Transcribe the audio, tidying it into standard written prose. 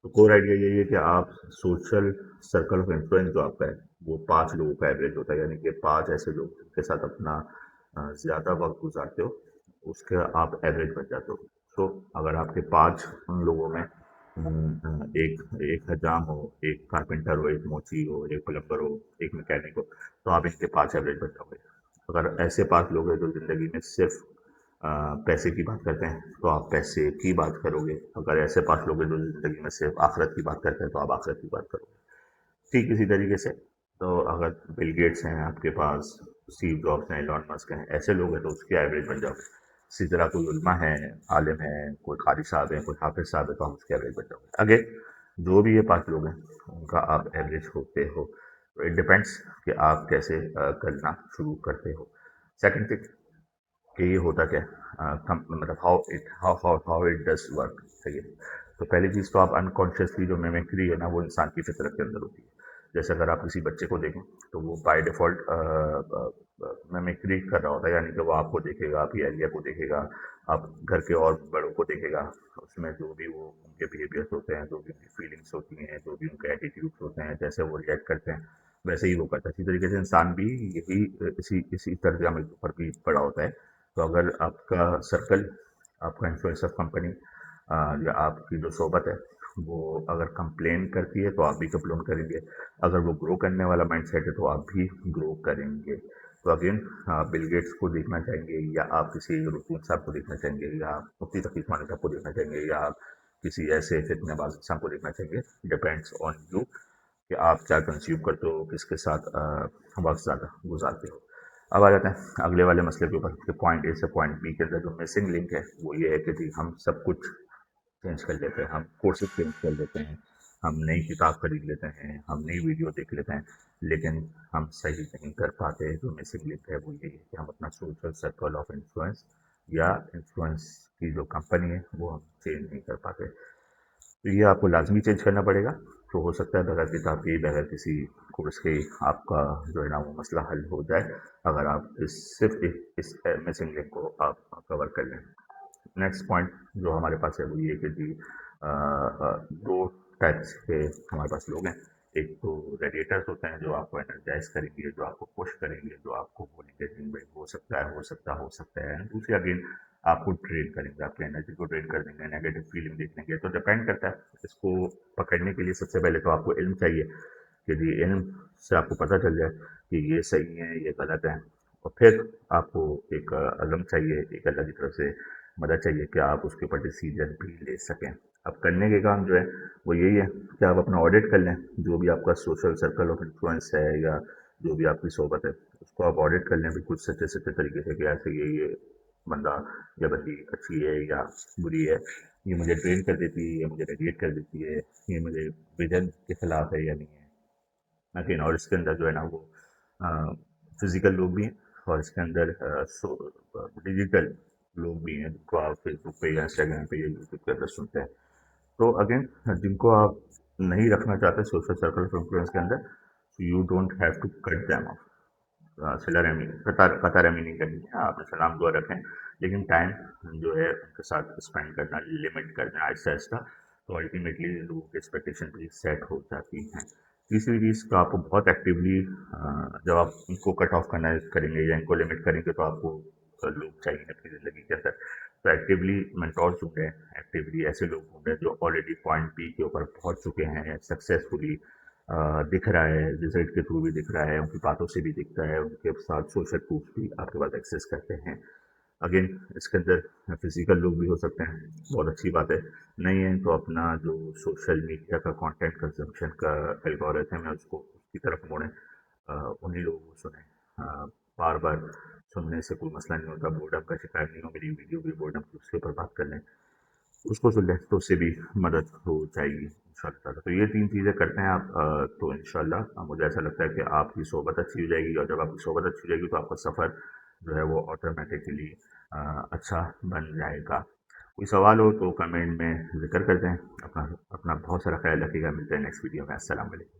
تو کور آئیڈیا یہی ہے کہ آپ سوشل سرکل آف انفلوئنس جو آپ کا ہے وہ 5 لوگوں کا ایوریج ہوتا ہے، یعنی کہ 5 ایسے لوگ جن کے ساتھ اپنا زیادہ وقت گزارتے ہو، اس کے آپ ایوریج بن جاتے ہو. سو اگر آپ کے 5 لوگوں میں ایک ایک حجام ہو، ایک کارپینٹر ہو، ایک موچی ہو، ایک پلمبر ہو، ایک میکینک ہو، تو آپ ان کے 5 ایوریج بن جاؤ گے. اگر ایسے 5 لوگ ہیں جو زندگی میں صرف پیسے کی بات کرتے ہیں تو آپ پیسے کی بات کرو گے. اگر ایسے 5 لوگ ہیں جو زندگی میں صرف آخرت کی بات کرتے ہیں تو آپ آخرت کی بات کرو گے. ٹھیک اسی طریقے سے تو اگر بل گیٹس ہیں آپ کے پاس، اسٹیو جابس ہیں، ایلون مسک ہیں، ایسے لوگ ہیں تو اس کی ایوریج بن جاؤ گے. اسی طرح کوئی علماء ہے، عالم ہے، کوئی قاری صاحب ہے، کوئی حافظ صاحب ہے، تو ہم اس کے ایوریج بن جاؤ گے. اگین جو بھی یہ 5 لوگ ہیں ان کا آپ ایوریج ہوتے ہو. تو اٹ ڈپینڈس کہ آپ کیسے کرنا شروع کرتے ہو. سیکنڈ تھنگ کہ یہ ہوتا کیا مطلب ہاؤ اٹ ڈز ورک. صحیح ہے. تو پہلی چیز تو آپ انکانشیسلی جو میمیکری ہے نا وہ انسان کی فطرت کے اندر ہوتی ہے. جیسے اگر آپ کسی بچے کو دیکھیں تو وہ بائی ڈیفالٹ میمیکری کر رہا ہوتا ہے، یعنی کہ وہ آپ کو دیکھے گا، آپ کی ایریا کو دیکھے گا، آپ گھر کے اور بڑوں کو دیکھے گا. اس میں جو بھی وہ ان کے بیہیویئرس ہوتے ہیں، جو بھی ان کی فیلنگس ہوتی ہیں، جو بھی ان کے ایٹیٹیوڈس ہوتے ہیں، جیسے وہ ریئیکٹ کرتے ہیں ویسے ہی وہ کرتا ہے. اسی طریقے سے انسان بھی یہی اسی طرز عمل پر بھی پڑا ہوتا ہے. تو اگر آپ کا سرکل، آپ کا انفلوئنس آف کمپنی یا آپ کی جو صحبت ہے وہ اگر کمپلین کرتی ہے تو آپ بھی کمپلین کریں گے. اگر وہ گرو کرنے والا مائنڈ سیٹ ہے تو آپ بھی گرو کریں گے. تو اگین بل گیٹس کو دیکھنا چاہیں گے، یا آپ کسی رکون صاحب کو دیکھنا چاہیں گے، یا آپ مفتی تقی عثمانی صاحب کو دیکھنا چاہیں گے، یا آپ کسی ایسے فتنہ باز انسان کو دیکھنا چاہیں گے. ڈپینڈس آن یو کہ آپ کیا کنزیوم کرتے ہو، کس کے ساتھ وقت زیادہ گزارتے ہو. اب آ جاتے ہیں اگلے والے مسئلے کے اوپر کہ پوائنٹ اے سے پوائنٹ بی کے اندر جو مسنگ لنک ہے وہ یہ ہے کہ جی ہم سب کچھ چینج کر لیتے ہیں، ہم کورسز چینج کر لیتے ہیں، ہم نئی کتاب خرید لیتے ہیں، ہم نئی ویڈیو دیکھ لیتے ہیں، لیکن ہم صحیح نہیں کر پاتے. جو مسنگ لنک ہے وہ یہی ہے کہ ہم اپنا سوشل سرکل آف انفلوئنس یا انفلوئنس کی جو کمپنی ہے وہ ہم چینج نہیں کر پاتے. تو یہ آپ کو لازمی چینج کرنا پڑے گا. تو ہو سکتا ہے بغیر کتاب کے، بغیر کسی کورس کے آپ کا جو ہے نا وہ مسئلہ حل ہو جائے، اگر آپ صرف اس مسنگ لنک کو آپ کور کر لیں. نیکسٹ پوائنٹ جو ہمارے پاس ہے وہ یہ کہ جی 2 ٹائپس کے ہمارے پاس لوگ ہیں. ایک تو ریڈیٹرس ہوتے ہیں جو آپ کو انرجائز کریں گے، جو آپ کو پش کریں گے، جو آپ کو بولیں گے کہ بھائی ہو سکتا ہے، ہو سکتا ہے، ہو سکتا ہے. دوسری اگین آپ کو ٹرین کریں گے، آپ کی انرجی کو ٹرین کر دیں گے، نیگیٹو فیلنگ دیکھ لیں گے. تو ڈپینڈ کرتا ہے. اس کو پکڑنے کے لیے سب سے پہلے تو آپ کو علم چاہیے کہ جی علم سے آپ کو پتہ چل جائے کہ یہ صحیح ہے، یہ غلط ہے. اور پھر آپ کو ایک عزم چاہیے، ایک اللہ کی طرف سے مدد چاہیے کہ آپ اس کے اوپر ڈیسیجن بھی لے سکیں. اب کرنے کے کام جو ہے وہ یہی ہے کہ آپ اپنا آڈٹ کر لیں. جو بھی آپ کا سوشل سرکل آف انفلوئنس ہے یا جو بھی آپ کی صحبت ہے اس کو آپ آڈٹ کر لیں بالکل سچے سچے طریقے سے کہ ایسے یہ بندہ یا بندی اچھی ہے یا بری ہے، یہ مجھے ٹرین کر دیتی ہے، یہ مجھے ریڈیٹ کر دیتی ہے، یہ مجھے ویژن کے خلاف ہے یا نہیں ہے. لیکن اور اس کے اندر جو ہے نا وہ فزیکل لوگ بھی ہیں، اور اس کے اندر ڈیجیٹل لوگ بھی ہیں جن کو آپ فیس بک پہ یا انسٹاگرام پہ یا یوٹیوب پہ اندر سنتے ہیں. تو اگین جن کو آپ نہیں رکھنا چاہتے سوشل سرکل آف انفلوئنس کے اندر، you don't have to cut them off. صلہ رحمی قطع رحمی نہیں کرنی ہے، آپ نے سلام دعا رکھیں، لیکن ٹائم جو ہے ان کے ساتھ اسپینڈ کرنا لمٹ کرنا آہستہ آہستہ. تو الٹیمیٹلی لوگوں کی ایکسپیکٹیشن بھی سیٹ ہو جاتی ہیں. تیسری چیز تو آپ کو بہت ایکٹیولی جب آپ ان کو کٹ آف کرنا کریں گے یا ان کو لمٹ کریں گے تو آپ کو لوگ چاہیے اپنی زندگی کے اندر. تو ایکٹیولی مینٹورس ہوں گے، ایکٹیولی ایسے لوگ ہوں گے جو آلریڈی پوائنٹ پی کے اوپر پہنچ چکے ہیں سکسیزفلی. دکھ رہا ہے، رزلٹ کے تھرو بھی دکھ رہا ہے، ان کی باتوں سے بھی دکھتا ہے، ان کے ساتھ سوشل پروف بھی آپ کے پاس ایکسیس کرتے ہیں. اگین اس کے اندر فزیکل لوگ بھی ہو سکتے ہیں، بہت اچھی بات ہے. نہیں ہے تو اپنا جو سوشل میڈیا کا کانٹینٹ کنزمپشن کا الگورتھم ہے اس کو اس کی طرف موڑیں، انہیں لوگوں کو سنیں. بار بار سننے سے کوئی مسئلہ نہیں ہوتا. بورڈم کا شکار نہیں ہو، میری ویڈیو بھی بورڈم کی اس کے اوپر بات کر لیں، اس کو سن لیں تو اس سے بھی مدد ہو جائے گی ان شاء اللہ تعالیٰ. تو یہ 3 چیزیں کرتے ہیں آپ تو ان شاء اللہ مجھے ایسا لگتا ہے کہ آپ کی صحبت اچھی ہو جائے گی. اور جب آپ کی صحبت اچھی ہو جائے گی تو آپ کا سفر جو ہے وہ آٹومیٹکلی اچھا بن جائے گا. کوئی سوال ہو تو کمنٹ میں ذکر کرتے ہیں. اپنا بہت سارا خیال رکھیے گا. ملتے ہیں نیکسٹ ویڈیو میں. السلام علیکم.